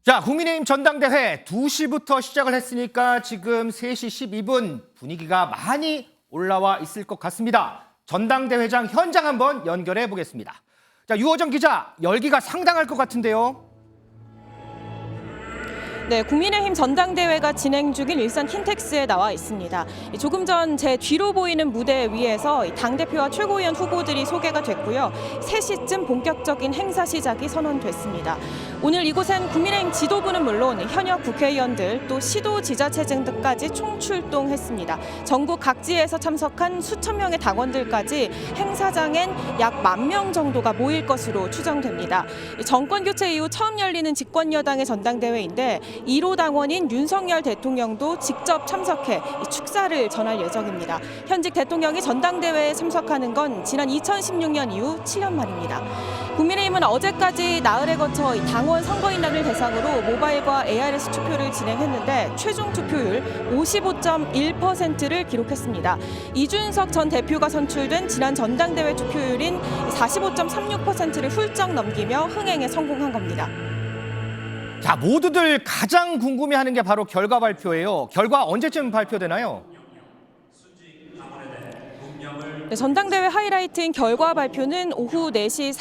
자, 국민의힘 전당대회 2시부터 시작을 했으니까 지금 3시 12분 분위기가 많이 올라와 있을 것 같습니다. 전당대회장 현장 한번 연결해 보겠습니다. 자, 유호정 기자, 열기가 상당할 것 같은데요. 네, 국민의힘 전당대회가 진행 중인 일산 킨텍스에 나와 있습니다. 조금 전 제 뒤로 보이는 무대 위에서 당대표와 최고위원 후보들이 소개가 됐고요. 3시쯤 본격적인 행사 시작이 선언됐습니다. 오늘 이곳엔 국민의힘 지도부는 물론 현역 국회의원들 또 시도 지자체장 등까지 총출동했습니다. 전국 각지에서 참석한 수천 명의 당원들까지 행사장엔 약 10,000명 정도가 모일 것으로 추정됩니다. 정권 교체 이후 처음 열리는 집권여당의 전당대회인데 1호 당원인 윤석열 대통령도 직접 참석해 축사를 전할 예정입니다. 현직 대통령이 전당대회에 참석하는 건 지난 2016년 이후 7년 만입니다. 국민의힘은 어제까지 나흘에 거쳐 당원 선거인단을 대상으로 모바일과 ARS 투표를 진행했는데 최종 투표율 55.1%를 기록했습니다. 이준석 전 대표가 선출된 지난 전당대회 투표율인 45.36%를 훌쩍 넘기며 흥행에 성공한 겁니다. 자, 모두들 가장 궁금해하는 게 바로 결과 발표예요. 결과 언제쯤 발표되나요? 네, 전당대회 하이라이트인 결과 발표는 오후 4시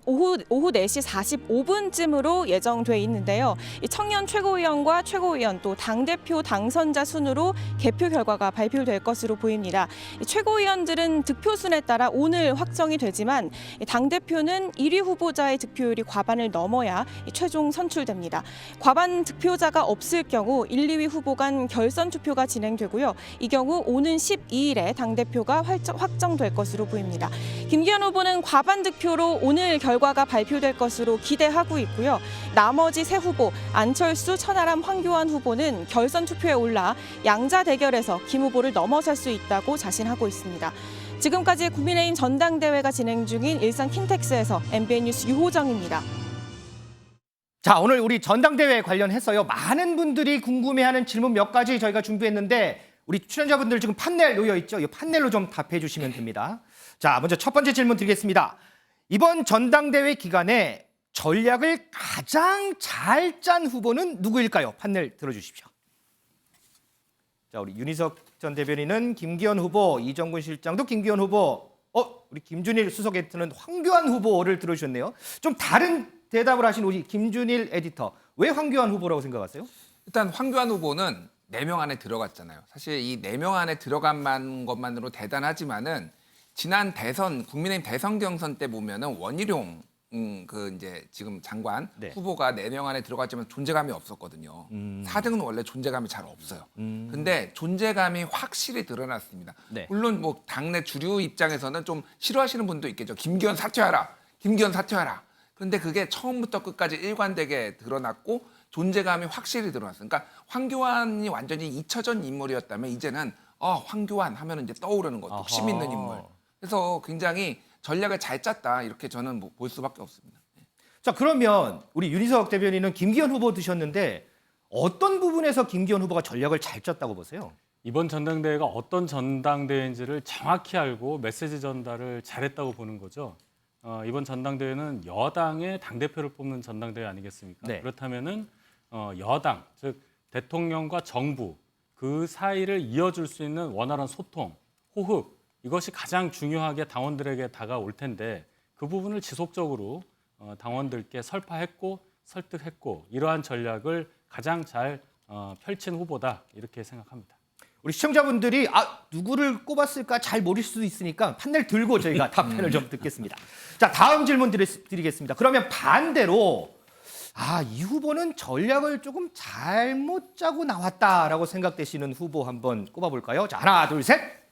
45분쯤으로 예정돼 있는데요. 청년 최고위원과 최고위원 또 당대표 당선자 순으로 개표 결과가 발표될 것으로 보입니다. 최고위원들은 득표순에 따라 오늘 확정이 되지만 당대표는 1위 후보자의 득표율이 과반을 넘어야 최종 선출됩니다. 과반 득표자가 없을 경우 1, 2위 후보 간 결선 투표가 진행되고요. 이 경우 오는 12일에 당대표가 확정될 것으로 보입니다. 김기현 후보는 과반 득표로 오늘 결과가 발표될 것으로 기대하고 있고요. 나머지 세 후보 안철수, 천하람, 황교안 후보는 결선 투표에 올라 양자 대결에서 김 후보를 넘어설 수 있다고 자신하고 있습니다. 지금까지 국민의힘 전당대회가 진행 중인 일산 킨텍스에서 MBN 뉴스 유호정입니다. 자, 오늘 우리 전당대회 관련해서요. 많은 분들이 궁금해하는 질문 몇 가지 저희가 준비했는데 우리 출연자분들 지금 판넬 놓여 있죠? 이 판넬로 좀 답해 주시면 됩니다. 자, 먼저 첫 번째 질문 드리겠습니다. 이번 전당대회 기간에 전략을 가장 잘 짠 후보는 누구일까요? 판넬 들어주십시오. 자, 우리 윤희석 전 대변인은 김기현 후보, 이정근 실장도 김기현 후보, 우리 김준일 수석 에디터는 황교안 후보를 들어주셨네요. 좀 다른 대답을 하신 우리 김준일 에디터, 왜 황교안 후보라고 생각하세요? 일단 황교안 후보는 4명 안에 들어갔잖아요. 사실 이 4명 안에 들어간 것만으로 대단하지만은 지난 대선 국민의힘 대선 경선 때 보면은 원희룡 이제 지금 장관 후보가 4명 안에 들어갔지만 존재감이 없었거든요. 4등은 원래 존재감이 잘 없어요. 근데 존재감이 확실히 드러났습니다. 네. 물론 뭐 당내 주류 입장에서는 좀 싫어하시는 분도 있겠죠. 김기현 사퇴하라. 김기현 사퇴하라. 그런데 그게 처음부터 끝까지 일관되게 드러났고 존재감이 확실히 드러났어요. 그러니까 황교안이 완전히 잊혀진 인물이었다면 이제는 황교안 하면 이제 떠오르는 거, 독심 있는 인물. 그래서 굉장히 전략을 잘 짰다 이렇게 저는 볼 수밖에 없습니다. 자, 그러면 우리 윤희석 대변인은 김기현 후보 드셨는데 어떤 부분에서 김기현 후보가 전략을 잘 짰다고 보세요? 이번 전당대회가 어떤 전당대회인지를 정확히 알고 메시지 전달을 잘했다고 보는 거죠. 이번 전당대회는 여당의 당대표를 뽑는 전당대회 아니겠습니까? 네. 그렇다면은 여당, 즉 대통령과 정부 그 사이를 이어줄 수 있는 원활한 소통, 호흡 이것이 가장 중요하게 당원들에게 다가올 텐데 그 부분을 지속적으로 당원들께 설파했고 설득했고 이러한 전략을 가장 잘 펼친 후보다 이렇게 생각합니다. 우리 시청자분들이 누구를 꼽았을까 잘 모를 수도 있으니까 판넬 들고 저희가 답변을 좀 듣겠습니다. 자, 다음 질문 드리겠습니다. 그러면 반대로 이 후보는 전략을 조금 잘못 짜고 나왔다라고 생각되시는 후보 한번 꼽아볼까요? 자, 하나, 둘, 셋.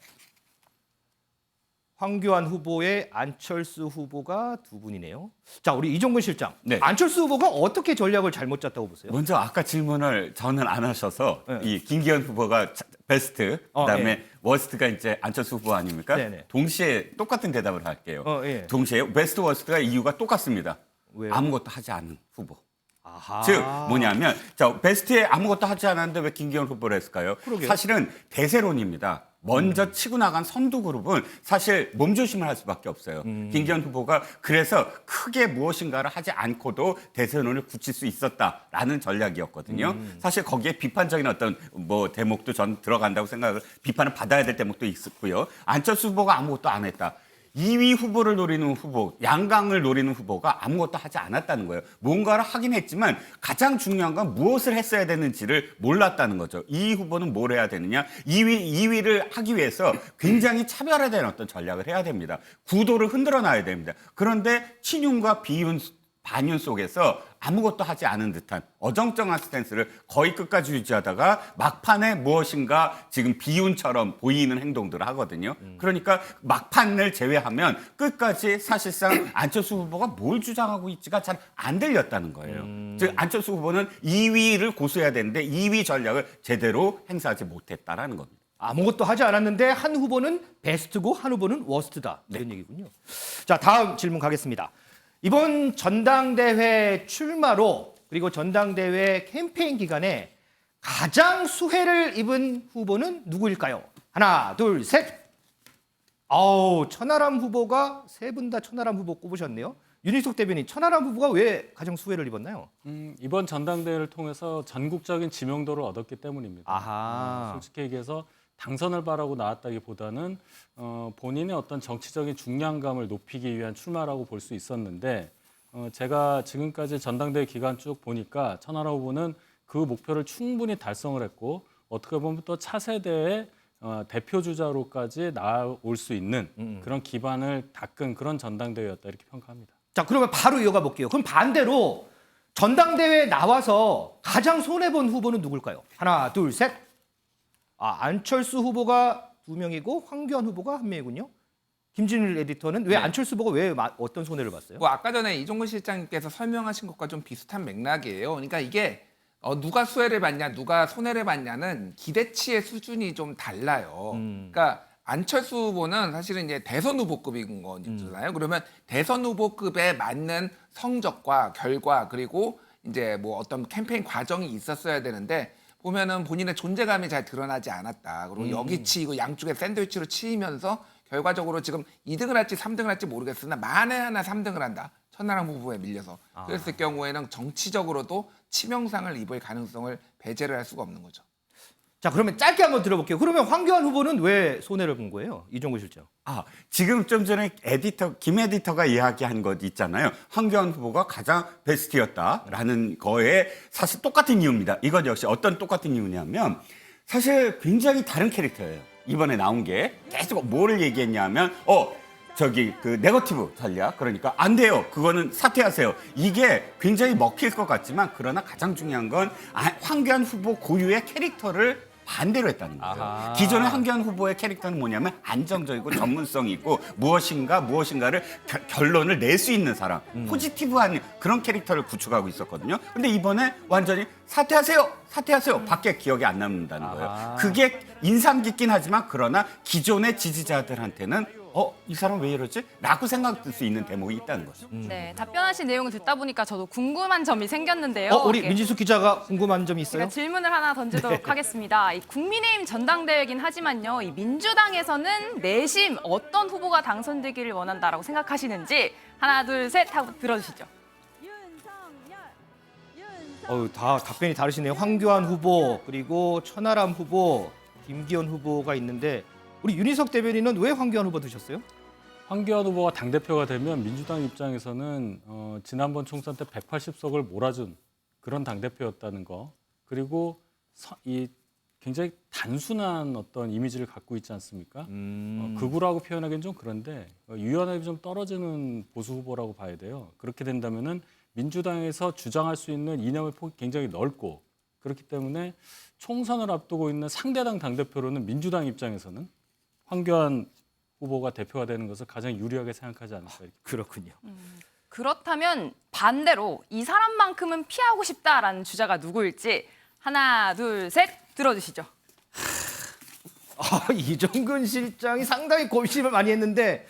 황교안 후보의 안철수 후보가 두 분이네요. 자, 우리 이정근 실장. 네. 안철수 후보가 어떻게 전략을 잘못 짰다고 보세요? 먼저 아까 질문을 저는 안 하셔서 네. 이 김기현 후보가 베스트, 그다음에 네. 워스트가 이제 안철수 후보 아닙니까? 네네. 동시에 똑같은 대답을 할게요. 예. 동시에 베스트, 워스트가 이유가 똑같습니다. 왜요? 아무것도 하지 않은 후보. 아하. 즉 뭐냐면 베스트에 아무것도 하지 않았는데 왜 김기현 후보를 했을까요? 그러게요. 사실은 대세론입니다. 먼저 치고 나간 선두 그룹은 사실 몸조심을 할 수밖에 없어요. 김기현 후보가 그래서 크게 무엇인가를 하지 않고도 대선을 굳힐 수 있었다라는 전략이었거든요. 사실 거기에 비판적인 어떤 뭐 대목도 전 들어간다고 생각을 비판을 받아야 될 대목도 있었고요. 안철수 후보가 아무것도 안 했다. 2위 후보를 노리는 후보, 양강을 노리는 후보가 아무것도 하지 않았다는 거예요. 뭔가를 하긴 했지만 가장 중요한 건 무엇을 했어야 되는지를 몰랐다는 거죠. 2위 후보는 뭘 해야 되느냐? 2위를 하기 위해서 굉장히 차별화된 어떤 전략을 해야 됩니다. 구도를 흔들어 놔야 됩니다. 그런데 친윤과 비윤, 반윤 속에서 아무것도 하지 않은 듯한 어정쩡한 스탠스를 거의 끝까지 유지하다가 막판에 무엇인가 지금 비윤처럼 보이는 행동들을 하거든요. 그러니까 막판을 제외하면 끝까지 사실상 안철수 후보가 뭘 주장하고 있지가 잘 안 들렸다는 거예요. 즉 안철수 후보는 2위를 고수해야 되는데 2위 전략을 제대로 행사하지 못했다라는 겁니다. 아무것도 하지 않았는데 한 후보는 베스트고 한 후보는 워스트다. 이런 얘기군요. 자, 다음 질문 가겠습니다. 이번 전당대회 출마로 그리고 전당대회 캠페인 기간에 가장 수혜를 입은 후보는 누구일까요? 하나, 둘, 셋. 천하람 후보가 세 분 다 천하람 후보 꼽으셨네요. 윤희숙 대변인, 천하람 후보가 왜 가장 수혜를 입었나요? 이번 전당대회를 통해서 전국적인 지명도를 얻었기 때문입니다. 아하. 솔직히 얘기해서 당선을 바라고 나왔다기보다는 본인의 어떤 정치적인 중량감을 높이기 위한 출마라고 볼 수 있었는데 제가 지금까지 전당대회 기간 쭉 보니까 천하람 후보는 그 목표를 충분히 달성을 했고 어떻게 보면 또 차세대의 대표 주자로까지 나올 수 있는 그런 기반을 닦은 그런 전당대회였다 이렇게 평가합니다. 자, 그러면 바로 이어가 볼게요. 그럼 반대로 전당대회에 나와서 가장 손해본 후보는 누굴까요? 하나, 둘, 셋. 안철수 후보가 2명이고 황교안 후보가 1명이군요. 김진일 에디터는 왜 안철수 후보가 왜 어떤 손해를 봤어요? 뭐 아까 전에 이종근 실장님께서 설명하신 것과 좀 비슷한 맥락이에요. 그러니까 이게 누가 수혜를 받냐, 누가 손해를 받냐는 기대치의 수준이 좀 달라요. 그러니까 안철수 후보는 사실은 이제 대선 후보급인 거잖아요. 그러면 대선 후보급에 맞는 성적과 결과 그리고 이제 뭐 어떤 캠페인 과정이 있었어야 되는데 보면은 본인의 존재감이 잘 드러나지 않았다. 그리고 여기 치이고 양쪽에 샌드위치로 치이면서 결과적으로 지금 2등을 할지 3등을 할지 모르겠으나 만에 하나 3등을 한다. 천하람 후보에 밀려서. 그랬을 경우에는 정치적으로도 치명상을 입을 가능성을 배제를 할 수가 없는 거죠. 자, 그러면 짧게 한번 들어볼게요. 그러면 황교안 후보는 왜 손해를 본 거예요? 이종구 실장. 지금 좀 전에 김 에디터가 이야기한 것 있잖아요. 황교안 후보가 가장 베스트였다라는 거에 사실 똑같은 이유입니다. 이건 역시 어떤 똑같은 이유냐면 사실 굉장히 다른 캐릭터예요. 이번에 나온 게 계속 뭐를 얘기했냐면 그 네거티브 전략, 그러니까 안 돼요, 그거는 사퇴하세요. 이게 굉장히 먹힐 것 같지만 그러나 가장 중요한 건 황교안 후보 고유의 캐릭터를 반대로 했다는 거죠. 아하. 기존의 황교안 후보의 캐릭터는 뭐냐면 안정적이고 전문성이 있고 무엇인가를 결론을 낼 수 있는 사람, 포지티브한 그런 캐릭터를 구축하고 있었거든요. 근데 이번에 완전히 사퇴하세요 밖에 기억이 안 남는다는 거예요. 그게 인상 깊긴 하지만 그러나 기존의 지지자들한테는 이 사람 왜 이러지? 라고 생각할 수 있는 대목이 있다는 거죠. 네, 답변하신 내용을 듣다 보니까 저도 궁금한 점이 생겼는데요. 우리 이렇게 민지숙 기자가 궁금한 점이 있어요? 제가 질문을 하나 던지도록 하겠습니다. 이 국민의힘 전당대회이긴 하지만요, 이 민주당에서는 내심 어떤 후보가 당선되기를 원한다라고 생각하시는지 하나, 둘, 셋 하고 들어주시죠. 다 답변이 다르시네요. 황교안 후보, 그리고 천하람 후보, 김기현 후보가 있는데 우리 윤희석 대변인은 왜 황교안 후보 드셨어요? 황교안 후보가 당대표가 되면 민주당 입장에서는 지난번 총선 때 180석을 몰아준 그런 당대표였다는 거, 그리고 이 굉장히 단순한 어떤 이미지를 갖고 있지 않습니까? 극우라고 표현하기는 좀 그런데 유연함이 좀 떨어지는 보수 후보라고 봐야 돼요. 그렇게 된다면은 민주당에서 주장할 수 있는 이념의 폭이 굉장히 넓고, 그렇기 때문에 총선을 앞두고 있는 상대당 당대표로는 민주당 입장에서는 황교안 후보가 대표가 되는 것을 가장 유리하게 생각하지 않을까. 이렇게. 그렇군요. 그렇다면 반대로 이 사람만큼은 피하고 싶다라는 주자가 누구일지 하나, 둘, 셋 들어주시죠. 이종근 실장이 상당히 고심을 많이 했는데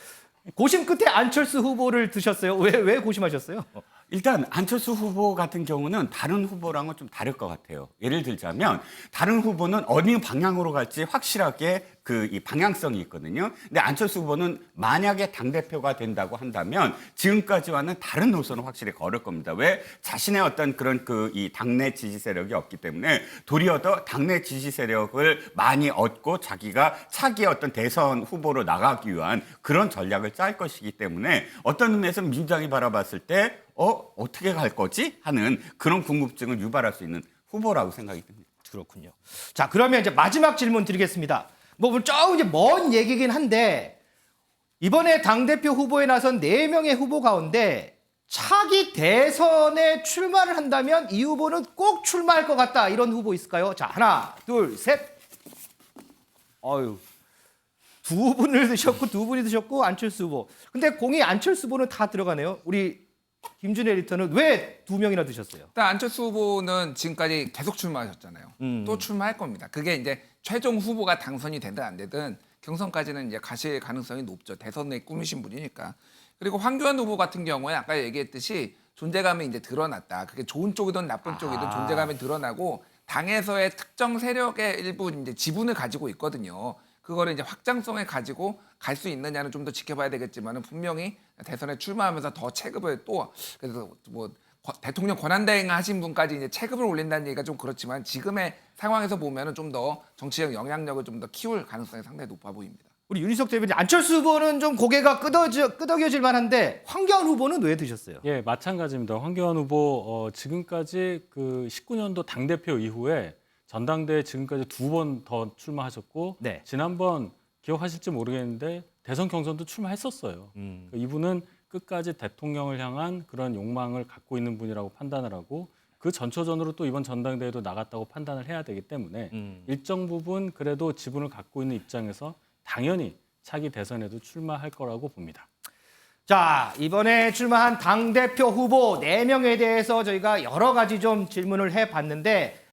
고심 끝에 안철수 후보를 드셨어요. 왜 고심하셨어요? 일단 안철수 후보 같은 경우는 다른 후보랑은 좀 다를 것 같아요. 예를 들자면 다른 후보는 어느 방향으로 갈지 확실하게 이 방향성이 있거든요. 근데 안철수 후보는 만약에 당대표가 된다고 한다면 지금까지와는 다른 노선을 확실히 걸을 겁니다. 왜? 자신의 어떤 그런 이 당내 지지 세력이 없기 때문에 도리어 더 당내 지지 세력을 많이 얻고 자기가 차기의 어떤 대선 후보로 나가기 위한 그런 전략을 짤 것이기 때문에 어떤 의미에서 민주당이 바라봤을 때 어떻게 갈 거지? 하는 그런 궁금증을 유발할 수 있는 후보라고 생각이 듭니다. 그렇군요. 자, 그러면 이제 마지막 질문 드리겠습니다. 뭐 조금 이제 먼 얘기긴 한데 이번에 당대표 후보에 나선 4명의 후보 가운데 차기 대선에 출마를 한다면 이 후보는 꼭 출마할 것 같다. 이런 후보 있을까요? 자, 하나, 둘, 셋. 어유. 두 분을 드셨고 두 분이 드셨고 안철수 후보. 근데 공이 안철수 후보는 다 들어가네요. 우리 김준혜 에디터는 왜 2명이나 드셨어요? 일단 안철수 후보는 지금까지 계속 출마하셨잖아요. 또 출마할 겁니다. 그게 이제 최종 후보가 당선이 되든 안 되든 경선까지는 이제 가실 가능성이 높죠. 대선에 꾸미신 분이니까. 그리고 황교안 후보 같은 경우에 아까 얘기했듯이 존재감이 이제 드러났다. 그게 좋은 쪽이든 나쁜 쪽이든 존재감이 드러나고 당에서의 특정 세력의 일부 이제 지분을 가지고 있거든요. 그거를 이제 확장성에 가지고 갈 수 있느냐는 좀 더 지켜봐야 되겠지만은 분명히 대선에 출마하면서 더 체급을 또 그래서 뭐 대통령 권한대행 하신 분까지 이제 체급을 올린다는 얘기가 좀 그렇지만 지금의 상황에서 보면은 좀 더 정치적 영향력을 좀 더 키울 가능성이 상당히 높아 보입니다. 우리 윤희석 대변인 안철수 후보는 좀 고개가 끄덕여질 만한데 황교안 후보는 왜 드셨어요? 예, 마찬가지입니다. 황교안 후보 지금까지 그 19년도 당대표 이후에 전당대회 지금까지 2번 더 출마하셨고 네. 지난번 기억하실지 모르겠는데 대선 경선도 출마했었어요. 이분은 끝까지 대통령을 향한 그런 욕망을 갖고 있는 분이라고 판단을 하고 그 전초전으로 또 이번 전당대회도 나갔다고 판단을 해야 되기 때문에 일정 부분 그래도 지분을 갖고 있는 입장에서 당연히 차기 대선에도 출마할 거라고 봅니다. 자, 이번에 출마한 당대표 후보 4명에 대해서 저희가 여러 가지 좀 질문을 해봤는데